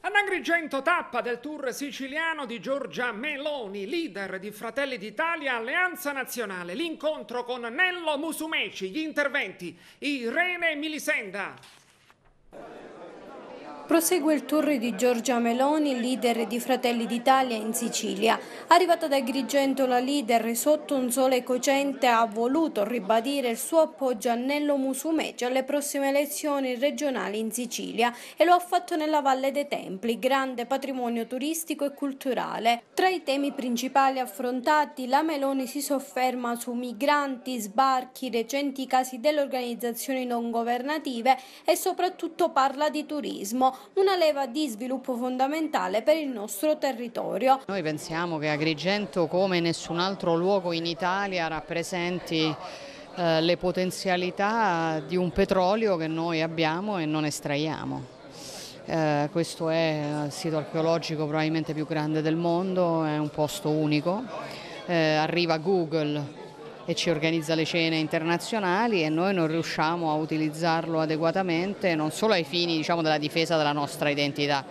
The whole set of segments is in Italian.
Ad Agrigento, tappa del tour siciliano di Giorgia Meloni, leader di Fratelli d'Italia Alleanza Nazionale. L'incontro con Nello Musumeci, gli interventi Irene Milisenda. Prosegue il tour di Giorgia Meloni, leader di Fratelli d'Italia in Sicilia. Arrivata ad Agrigento, la leader sotto un sole cocente ha voluto ribadire il suo appoggio a Nello Musumeci alle prossime elezioni regionali in Sicilia e lo ha fatto nella Valle dei Templi, grande patrimonio turistico e culturale. Tra i temi principali affrontati, la Meloni si sofferma su migranti, sbarchi, recenti casi delle organizzazioni non governative e soprattutto parla di turismo, una leva di sviluppo fondamentale per il nostro territorio. Noi pensiamo che Agrigento, come nessun altro luogo in Italia, rappresenti le potenzialità di un petrolio che noi abbiamo e non estraiamo. Questo è il sito archeologico probabilmente più grande del mondo, è un posto unico. Arriva Google e ci organizza le cene internazionali e noi non riusciamo a utilizzarlo adeguatamente, non solo ai fini, diciamo, della difesa della nostra identità,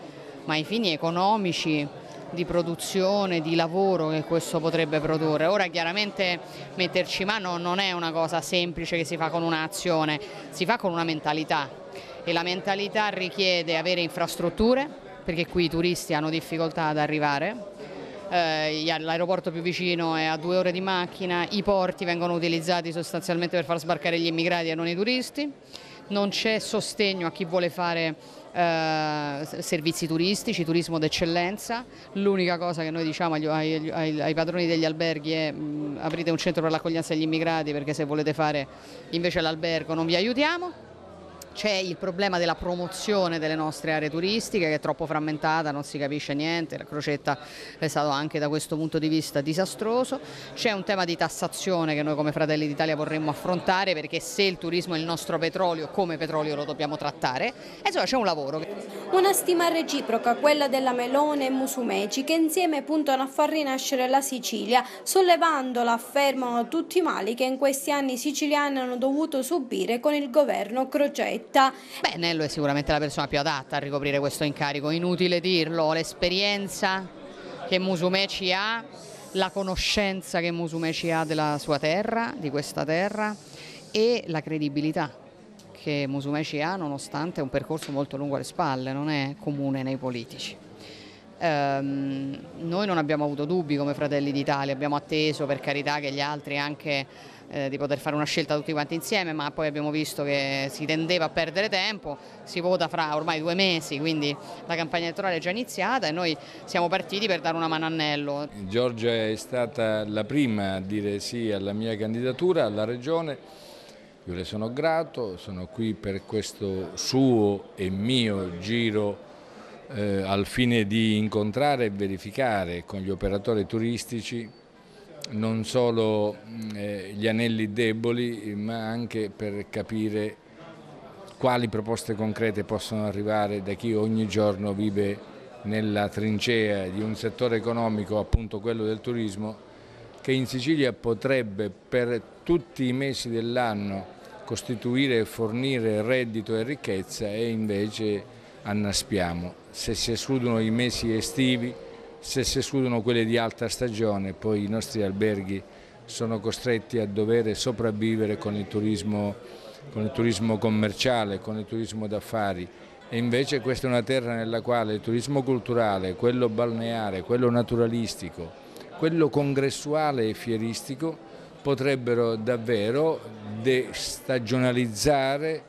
ma ai fini economici, di produzione, di lavoro che questo potrebbe produrre. Ora chiaramente metterci mano non è una cosa semplice che si fa con un'azione, si fa con una mentalità e la mentalità richiede avere infrastrutture, perché qui i turisti hanno difficoltà ad arrivare. L'aeroporto più vicino è a 2 ore di macchina, i porti vengono utilizzati sostanzialmente per far sbarcare gli immigrati e non i turisti, non c'è sostegno a chi vuole fare servizi turistici, turismo d'eccellenza. L'unica cosa che noi diciamo ai padroni degli alberghi è aprite un centro per l'accoglienza degli immigrati, perché se volete fare invece l'albergo non vi aiutiamo. C'è il problema della promozione delle nostre aree turistiche che è troppo frammentata, non si capisce niente, la Crocetta è stato anche da questo punto di vista disastroso. C'è un tema di tassazione che noi come Fratelli d'Italia vorremmo affrontare, perché se il turismo è il nostro petrolio, come petrolio lo dobbiamo trattare. E insomma c'è un lavoro. Una stima reciproca, quella della Meloni e Musumeci, che insieme puntano a far rinascere la Sicilia, sollevandola, affermano, tutti i mali che in questi anni i siciliani hanno dovuto subire con il governo Crocetta. Beh, Nello è sicuramente la persona più adatta a ricoprire questo incarico, inutile dirlo, l'esperienza che Musumeci ha, la conoscenza che Musumeci ha della sua terra, di questa terra, e la credibilità che Musumeci ha, nonostante un percorso molto lungo alle spalle, non è comune nei politici. Noi non abbiamo avuto dubbi come Fratelli d'Italia, abbiamo atteso per carità che gli altri anche di poter fare una scelta tutti quanti insieme, ma poi abbiamo visto che si tendeva a perdere tempo, si vota fra ormai 2 mesi, quindi la campagna elettorale è già iniziata e noi siamo partiti per dare una mano a Nello. Giorgia è stata la prima a dire sì alla mia candidatura alla Regione, io le sono grato, sono qui per questo suo e mio giro al fine di incontrare e verificare con gli operatori turistici non solo gli anelli deboli, ma anche per capire quali proposte concrete possono arrivare da chi ogni giorno vive nella trincea di un settore economico, appunto quello del turismo, che in Sicilia potrebbe per tutti i mesi dell'anno costituire e fornire reddito e ricchezza, e invece annaspiamo. Se si escludono i mesi estivi, se si escludono quelli di alta stagione, poi i nostri alberghi sono costretti a dover sopravvivere con il turismo commerciale, con il turismo d'affari, e invece questa è una terra nella quale il turismo culturale, quello balneare, quello naturalistico, quello congressuale e fieristico potrebbero davvero destagionalizzare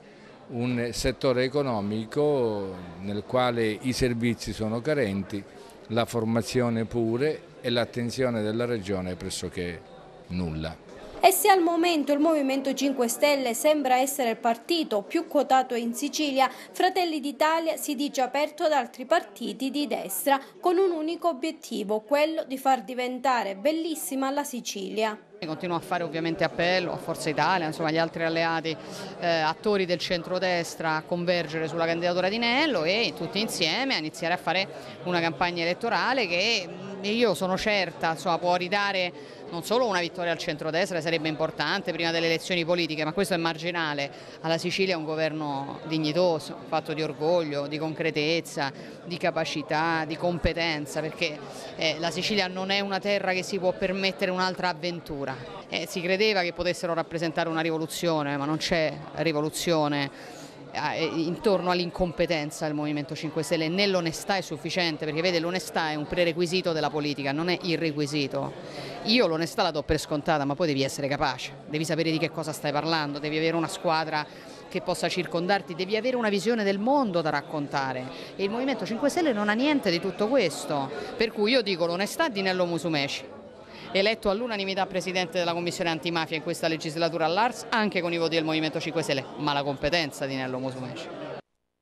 un settore economico nel quale i servizi sono carenti, la formazione pure, e l'attenzione della Regione è pressoché nulla. E se al momento il Movimento 5 Stelle sembra essere il partito più quotato in Sicilia, Fratelli d'Italia si dice aperto ad altri partiti di destra con un unico obiettivo, quello di far diventare bellissima la Sicilia. Continuo a fare ovviamente appello a Forza Italia, insomma agli altri alleati attori del centrodestra a convergere sulla candidatura di Nello e tutti insieme a iniziare a fare una campagna elettorale che io sono certa, insomma, può ridare non solo una vittoria al centrodestra, sarebbe importante prima delle elezioni politiche, ma questo è marginale. Alla Sicilia è un governo dignitoso, fatto di orgoglio, di concretezza, di capacità, di competenza, perché la Sicilia non è una terra che si può permettere un'altra avventura. Si credeva che potessero rappresentare una rivoluzione, ma non c'è rivoluzione intorno all'incompetenza del Movimento 5 Stelle, né l'onestà è sufficiente, perché vede, l'onestà è un prerequisito della politica, non è il requisito. Io l'onestà la do per scontata, ma poi devi essere capace, devi sapere di che cosa stai parlando, devi avere una squadra che possa circondarti, devi avere una visione del mondo da raccontare, e il Movimento 5 Stelle non ha niente di tutto questo, per cui io dico l'onestà di Nello Musumeci, eletto all'unanimità presidente della Commissione Antimafia in questa legislatura all'Ars, anche con i voti del Movimento 5 Stelle, ma la competenza di Nello Musumeci.